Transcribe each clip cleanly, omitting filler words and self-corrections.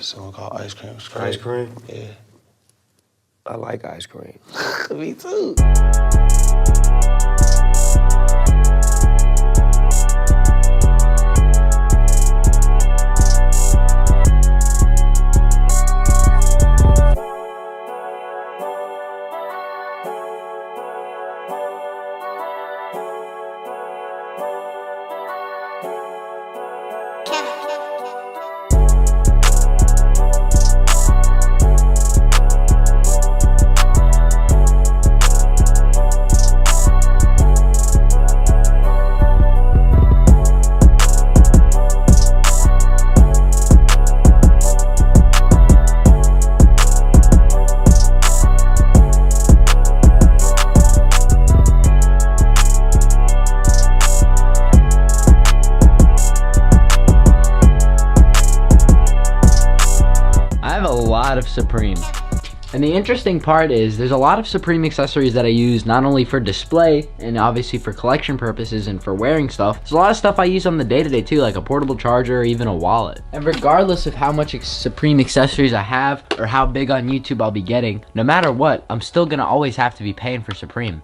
song called Ice Cream. Ice Cream? Yeah. I like ice cream. Me too. Of Supreme. And the interesting part is there's a lot of Supreme accessories that I use not only for display and obviously for collection purposes and for wearing stuff. There's a lot of stuff I use on the day-to-day too, like a portable charger or even a wallet. And regardless of how much Supreme accessories I have or how big on YouTube I'll be getting, no matter what, I'm still gonna always have to be paying for Supreme,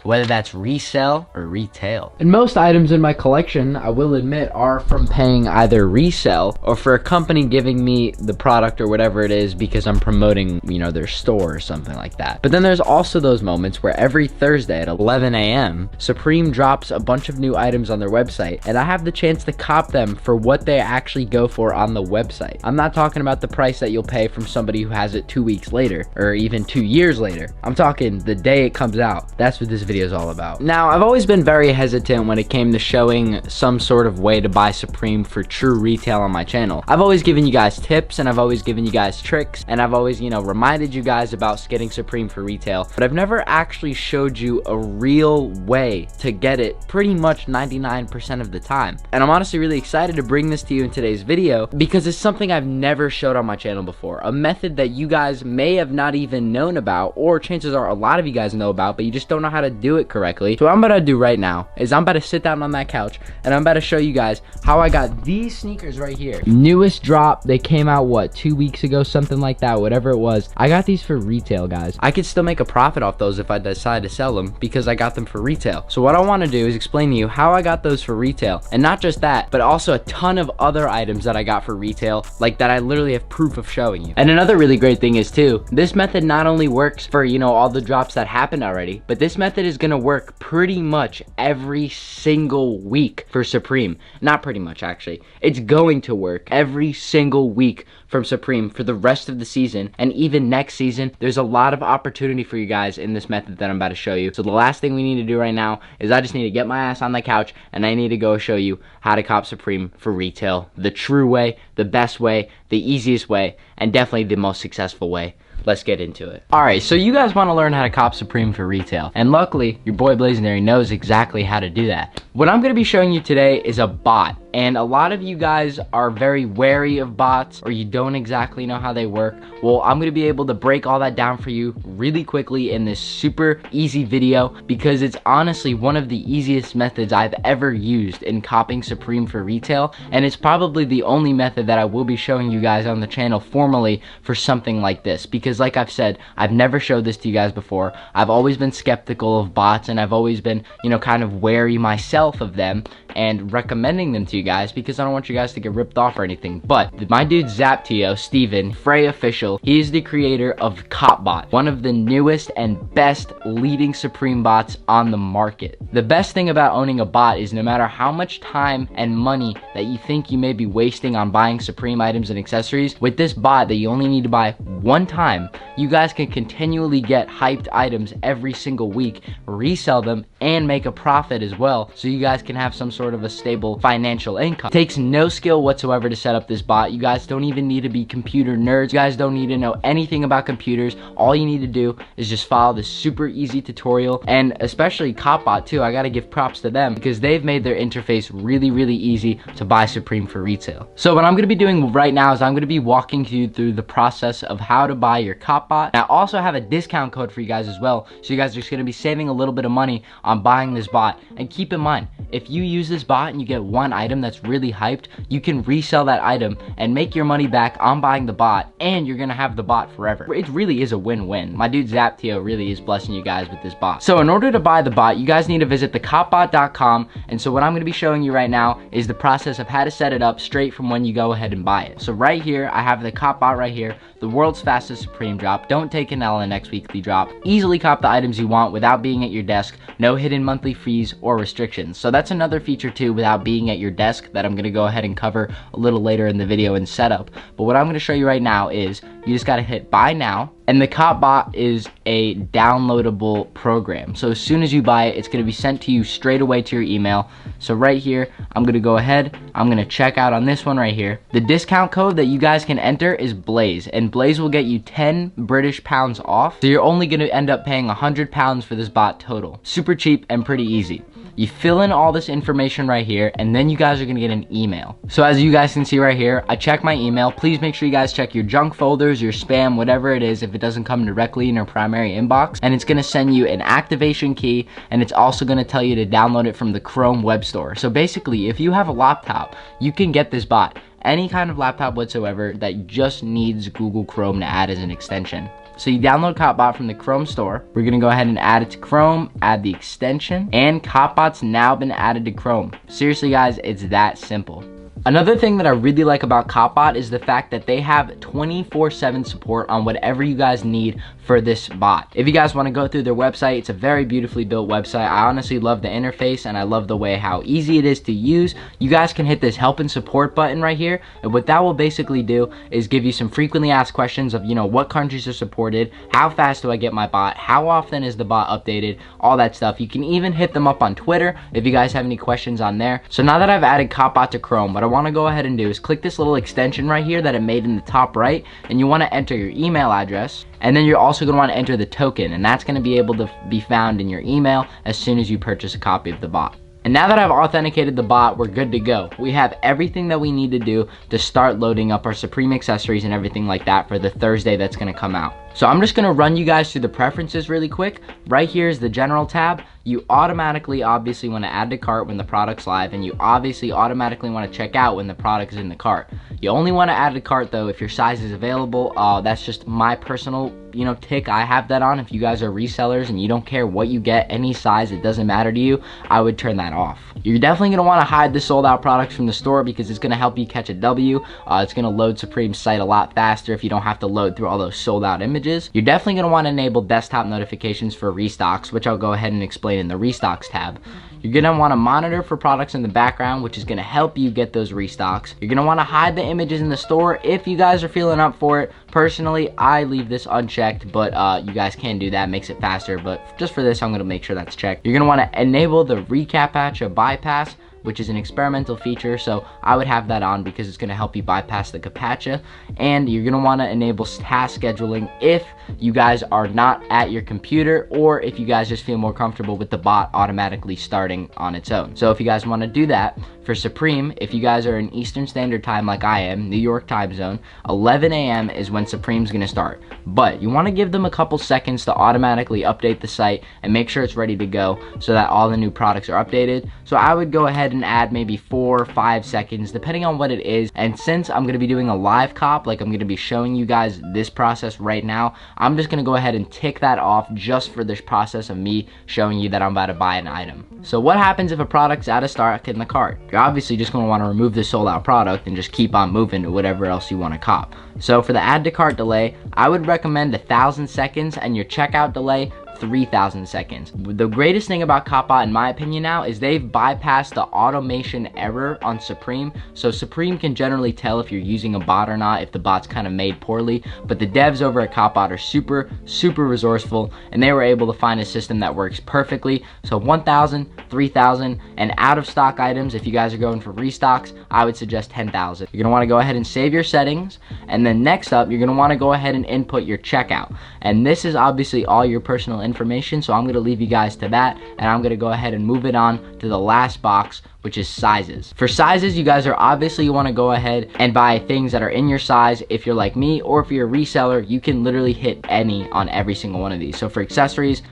whether that's resell or retail. And most items in my collection, I will admit, are from paying either resell or for a company giving me the product or whatever it is because I'm promoting, you know, their store or something like that. But then there's also those moments where every Thursday at 11 a.m., Supreme drops a bunch of new items on their website and I have the chance to cop them for what they actually go for on the website. I'm not talking about the price that you'll pay from somebody who has it 2 weeks later or even 2 years later. I'm talking the day it comes out. That's what this video is all about. Now, I've always been very hesitant when it came to showing some sort of way to buy Supreme for true retail on my channel. I've always given you guys tips and I've always given you guys tricks and I've always, you know, reminded you guys about getting Supreme for retail, but I've never actually showed you a real way to get it pretty much 99% of the time. And I'm honestly really excited to bring this to you in today's video because it's something I've never showed on my channel before, a method that you guys may have not even known about, or chances are a lot of you guys know about, but you just don't know how to do it correctly. So what I'm about to do right now is I'm about to sit down on that couch and I'm about to show you guys how I got these sneakers right here. Newest drop. They came out, what, 2 weeks ago, something like that, whatever it was. I got these for retail, guys. I could still make a profit off those if I decide to sell them because I got them for retail. So what I want to do is explain to you how I got those for retail, and not just that, but also a ton of other items that I got for retail, like that I literally have proof of showing you. And another really great thing is too, this method not only works for, you know, all the drops that happened already, but this method is gonna work pretty much every single week for Supreme. Not pretty much, actually. It's going to work every single week from Supreme for the rest of the season, and even next season. There's a lot of opportunity for you guys in this method that I'm about to show you. So the last thing we need to do right now is I just need to get my ass on the couch and I need to go show you how to cop Supreme for retail, the true way, the best way, the easiest way, and definitely the most successful way. Let's get into it. Alright, so you guys want to learn how to cop Supreme for retail, and luckily your boy Blazendary knows exactly how to do that. What I'm going to be showing you today is a bot, and a lot of you guys are very wary of bots, or you don't exactly know how they work. Well, I'm going to be able to break all that down for you really quickly in this super easy video, because it's honestly one of the easiest methods I've ever used in copying Supreme for retail, and it's probably the only method that I will be showing you guys on the channel formally for something like this, because like I've said, I've never showed this to you guys before. I've always been skeptical of bots, and I've always been, you know, kind of wary myself of them and recommending them to you guys because I don't want you guys to get ripped off or anything. But my dude Zaptio, Steven, Frey Official, he is the creator of CopBot, one of the newest and best leading Supreme bots on the market. The best thing about owning a bot is no matter how much time and money that you think you may be wasting on buying Supreme items and accessories, with this bot that you only need to buy one time, you guys can continually get hyped items every single week, resell them, and make a profit as well, so you guys can have some sort of a stable financial income. It takes no skill whatsoever to set up this bot. You guys don't even need to be computer nerds. You guys don't need to know anything about computers. All you need to do is just follow this super easy tutorial, and especially CopBot too. I gotta give props to them because they've made their interface really easy to buy Supreme for retail. So what I'm gonna be doing right now is I'm gonna be walking you through the process of how to buy your CopBot. I also have a discount code for you guys as well, so you guys are just gonna be saving a little bit of money on buying this bot. And keep in mind, if you use this bot and you get one item that's really hyped, you can resell that item and make your money back on buying the bot, and you're gonna have the bot forever. It really is a win-win. My dude Zaptio really is blessing you guys with this bot. So in order to buy the bot, you guys need to visit thecopbot.com, and so what I'm gonna be showing you right now is the process of how to set it up straight from when you go ahead and buy it. So right here, I have the cop bot right here, the world's fastest Supreme drop. Don't take an L in the next weekly drop. Easily cop the items you want without being at your desk. No hidden monthly fees or restrictions. So that's another feature too, without being at your desk, that I'm gonna go ahead and cover a little later in the video and setup. But what I'm gonna show you right now is you just gotta hit buy now. And the cop bot is a downloadable program. So as soon as you buy it, it's gonna be sent to you straight away to your email. So right here, I'm gonna go ahead, I'm gonna check out on this one right here. The discount code that you guys can enter is Blaze, and Blaze will get you 10 British pounds off. So you're only gonna end up paying 100 pounds for this bot total. Super cheap and pretty easy. You fill in all this information right here, and then you guys are gonna get an email. So as you guys can see right here, I check my email. Please make sure you guys check your junk folders, your spam, whatever it is, if it doesn't come directly in your primary inbox. And it's gonna send you an activation key, and it's also gonna tell you to download it from the Chrome web store. So basically, if you have a laptop, you can get this bot. Any kind of laptop whatsoever that just needs Google Chrome to add as an extension. So you download Copbot from the Chrome store. We're gonna go ahead and add it to Chrome, add the extension, and Copbot's now been added to Chrome. Seriously guys, it's that simple. Another thing that I really like about Copbot is the fact that they have 24/7 support on whatever you guys need for this bot. If you guys want to go through their website, it's a very beautifully built website. I honestly love the interface, and I love the way how easy it is to use. You guys can hit this help and support button right here, and what that will basically do is give you some frequently asked questions of, you know, what countries are supported, how fast do I get my bot, how often is the bot updated, all that stuff. You can even hit them up on Twitter if you guys have any questions on there. So now that I've added Copbot to Chrome, what I want to go ahead and do is click this little extension right here that it made in the top right, and you want to enter your email address, and then you're also going to want to enter the token, and that's going to be able to be found in your email as soon as you purchase a copy of the bot. And now that I've authenticated the bot, we're good to go. We have everything that we need to do to start loading up our Supreme accessories and everything like that for the Thursday that's going to come out. So I'm just going to run you guys through the preferences really quick. Right here is the general tab. You automatically obviously want to add to cart when the product's live, and you obviously automatically want to check out when the product is in the cart. You only want to add to cart though if your size is available. That's just my personal, you know, tick. I have that on. If you guys are resellers and you don't care what you get, any size, it doesn't matter to you, I would turn that off. You're definitely going to want to hide the sold out products from the store because it's going to help you catch a W. It's going to load Supreme's site a lot faster if you don't have to load through all those sold out images. You're definitely going to want to enable desktop notifications for restocks, which I'll go ahead and explain in the restocks tab. You're going to want to monitor for products in the background, which is going to help you get those restocks. You're going to want to hide the images in the store if you guys are feeling up for it. Personally, I leave this unchecked, but you guys can do that, makes it faster. But just for this, I'm going to make sure that's checked. You're going to want to enable the reCAPTCHA bypass, which is an experimental feature, so I would have that on because it's going to help you bypass the CAPTCHA. And you're going to want to enable task scheduling if you guys are not at your computer, or if you guys just feel more comfortable with the bot automatically starting on its own. So if you guys want to do that for Supreme, if you guys are in Eastern Standard Time like I am, New York time zone, 11 a.m. is when Supreme's going to start. But you want to give them a couple seconds to automatically update the site and make sure it's ready to go so that all the new products are updated. So I would go ahead and add maybe 4 or 5 seconds depending on what it is. And since I'm going to be doing a live cop, like I'm going to be showing you guys this process right now, I'm just going to go ahead and tick that off just for this process of me showing you that I'm about to buy an item. So what happens if a product's out of stock in the cart? You're obviously just going to want to remove the sold out product and just keep on moving to whatever else you want to cop. So for the add to cart delay, I would recommend 1,000 seconds, and your checkout delay 3,000 seconds. The greatest thing about Copbot, in my opinion now, is they've bypassed the automation error on Supreme. So Supreme can generally tell if you're using a bot or not, if the bot's kind of made poorly. But the devs over at Copbot are super resourceful, and they were able to find a system that works perfectly. So 1,000, 3,000, and out of stock items, if you guys are going for restocks, I would suggest 10,000. You're gonna want to go ahead and save your settings, and then next up, you're gonna want to go ahead and input your checkout. And this is obviously all your personal personal information, so I'm going to leave you guys to that, and I'm going to go ahead and move it on to the last box, which is sizes. For sizes, you guys are obviously, you want to go ahead and buy things that are in your size. If you're like me, or if you're a reseller, you can literally hit any on every single one of these. So for accessories,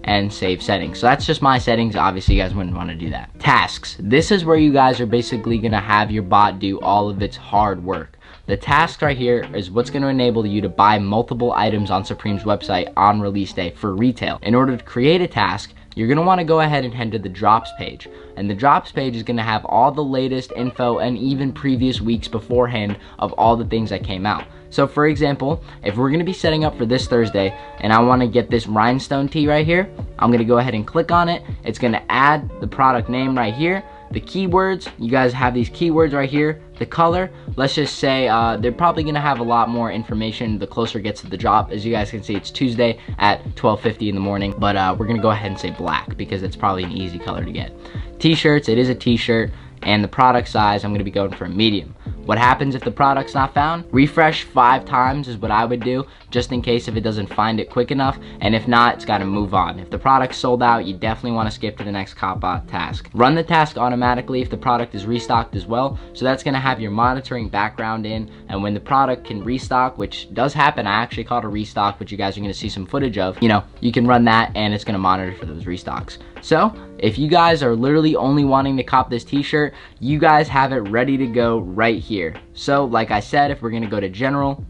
and save settings. So that's just my settings. Obviously, you guys wouldn't want to do that. Tasks. This is where you guys are basically going to have your bot do all of its hard work. The task right here is what's going to enable you to buy multiple items on Supreme's website on release day for retail. In order to create a task, you're going to want to go ahead and head to the drops page. And the drops page is going to have all the latest info and even previous weeks beforehand of all the things that came out. So for example, if we're going to be setting up for this Thursday and I want to get this rhinestone tee right here, I'm going to go ahead and click on it. It's going to add the product name right here. The keywords, you guys have these keywords right here. The color, let's just say they're probably going to have a lot more information the closer it gets to the drop. As you guys can see, it's Tuesday at 12:50 in the morning, but we're going to go ahead and say black because it's probably an easy color to get. T-shirts, it is a t-shirt, and the product size, I'm going to be going for a medium. What happens if the product's not found? Refresh 5 times is what I would do, just in case if it doesn't find it quick enough, and if not, it's got to move on. If the product's sold out, you definitely want to skip to the next Copbot task. Run the task automatically if the product is restocked as well, so that's going to have your monitoring background in, and when the product can restock, which does happen, I actually caught a restock, which you guys are going to see some footage of, you know, you can run that and it's going to monitor for those restocks. So, if you guys are literally only wanting to cop this t-shirt, you guys have it ready to go right here. So, like I said, if we're going to go to general,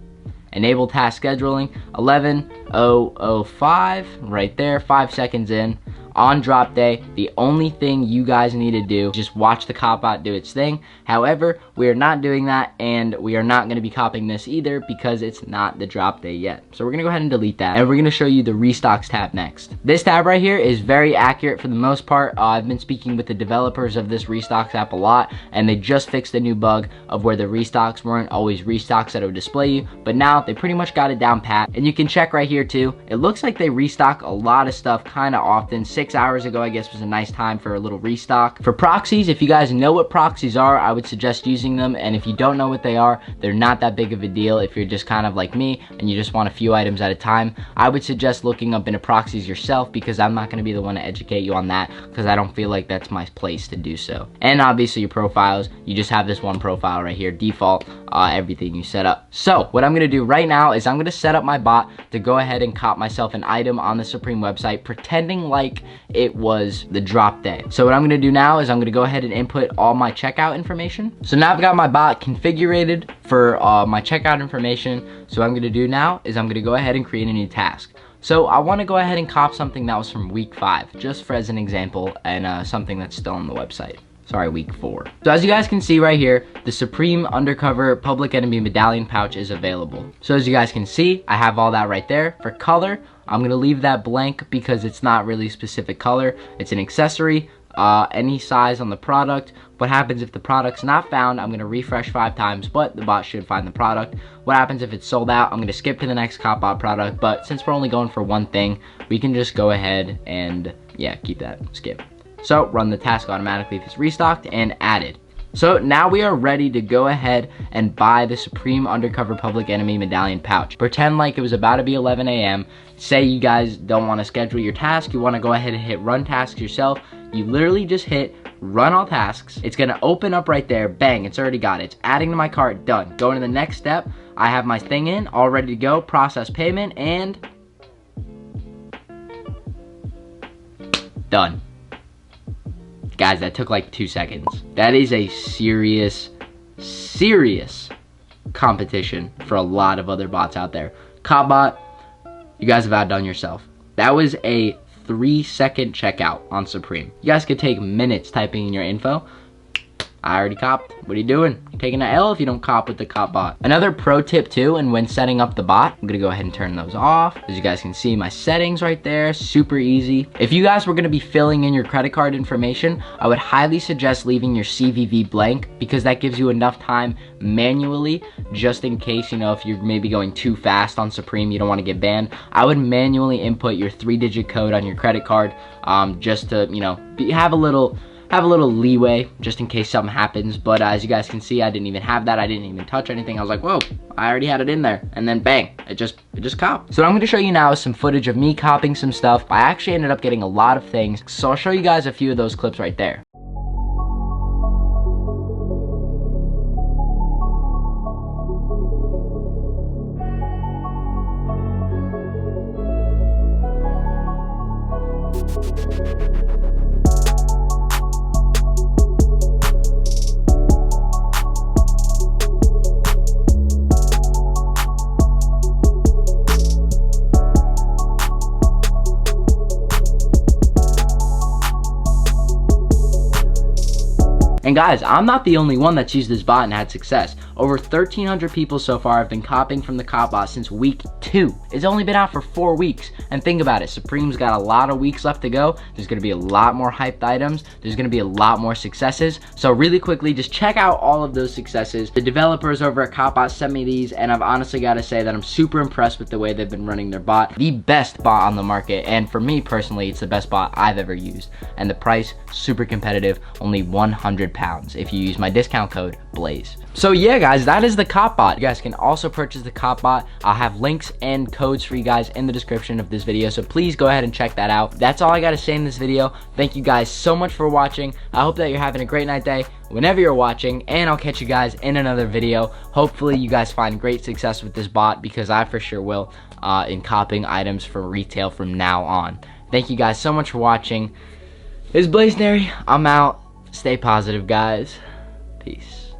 enable task scheduling, 11:005, right there, 5 seconds in. On drop day, the only thing you guys need to do is just watch the Copbot do its thing. However, we are not doing that, and we are not going to be copying this either because it's not the drop day yet. So we're going to go ahead and delete that, and we're going to show you the restocks tab next. This tab right here is very accurate for the most part. I've been speaking with the developers of this restocks app a lot, and they just fixed a new bug of where the restocks weren't always restocks that it would display you, but now they pretty much got it down pat. And you can check right here too. It looks like they restock a lot of stuff kind of often. 6 hours ago, I guess, was a nice time for a little restock. For proxies, if you guys know what proxies are, I would suggest using them, and if you don't know what they are, they're not that big of a deal. If you're just kind of like me and you just want a few items at a time, I would suggest looking up into proxies yourself, because I'm not going to be the one to educate you on that, because I don't feel like that's my place to do so. And obviously your profiles, you just have this one profile right here, default, everything you set up. So what I'm going to do right now is I'm going to set up my bot to go ahead and cop myself an item on the Supreme website, pretending like it was the drop day. So what I'm going to do now is I'm going to go ahead and input all my checkout information. So now I've got my bot configured for my checkout information. So what I'm going to do now is I'm going to go ahead and create a new task. So I want to go ahead and cop something that was from week 5, just for as an example, and something that's still on the website. Sorry, week 4. So as you guys can see right here, the Supreme Undercover Public Enemy Medallion pouch is available. So as you guys can see, I have all that right there. For color, I'm going to leave that blank because it's not really a specific color. It's an accessory, any size on the product. What happens if the product's not found? I'm going to refresh 5 times, but the bot should find the product. What happens if it's sold out? I'm going to skip to the next Copbot product, but since we're only going for one thing, we can just go ahead and, yeah, keep that, skip. So run the task automatically if it's restocked and added. So now we are ready to go ahead and buy the Supreme Undercover Public Enemy Medallion pouch. Pretend like it was about to be 11 a.m. Say you guys don't want to schedule your task. You want to go ahead and hit run tasks yourself. You literally just hit run all tasks. It's going to open up right there. Bang, it's already got it. It's adding to my cart. Done. Going to the next step. I have my thing in, all ready to go. Process payment and done. Guys, that took like 2 seconds. That is a serious competition for a lot of other bots out there. Copbot, you guys have outdone yourself. That was a 3-second checkout on Supreme. You guys could take minutes typing in your info. I already copped. What are you doing? You're taking an L if you don't cop with the Copbot. Another pro tip too, and when setting up the bot, I'm gonna go ahead and turn those off. As you guys can see, my settings right there, super easy. If you guys were gonna be filling in your credit card information, I would highly suggest leaving your CVV blank, because that gives you enough time manually, just in case, you know, if you're maybe going too fast on Supreme, you don't wanna get banned. I would manually input your 3-digit code on your credit card, just to, you know, have a little have a little leeway just in case something happens. But as you guys can see, I didn't even have that. I didn't even touch anything. I was like, whoa, I already had it in there. And then bang, it just copped. So what I'm going to show you now is some footage of me copping some stuff. I actually ended up getting a lot of things. So I'll show you guys a few of those clips right there. And guys, I'm not the only one that's used this bot and had success. Over 1,300 people so far have been copying from the cop bot since week 2. It's only been out for 4 weeks. And think about it, Supreme's got a lot of weeks left to go. There's gonna be a lot more hyped items. There's gonna be a lot more successes. So really quickly, just check out all of those successes. The developers over at Copbot sent me these, and I've honestly gotta say that I'm super impressed with the way they've been running their bot. The best bot on the market, and for me personally, it's the best bot I've ever used. And the price, super competitive, only £100 if you use my discount code BLAZE. So yeah guys, that is the cop bot. You guys can also purchase the cop bot. I'll have links and codes for you guys in the description of this video, so please go ahead and check that out. That's all I gotta say in this video. Thank you guys so much for watching. I hope that you're having a great night, day, whenever you're watching, and I'll catch you guys in another video. Hopefully you guys find great success with this bot, because I for sure will, in copying items for retail from now on. Thank you guys so much for watching. This is Blazendary. I'm out. Stay positive, guys. Peace.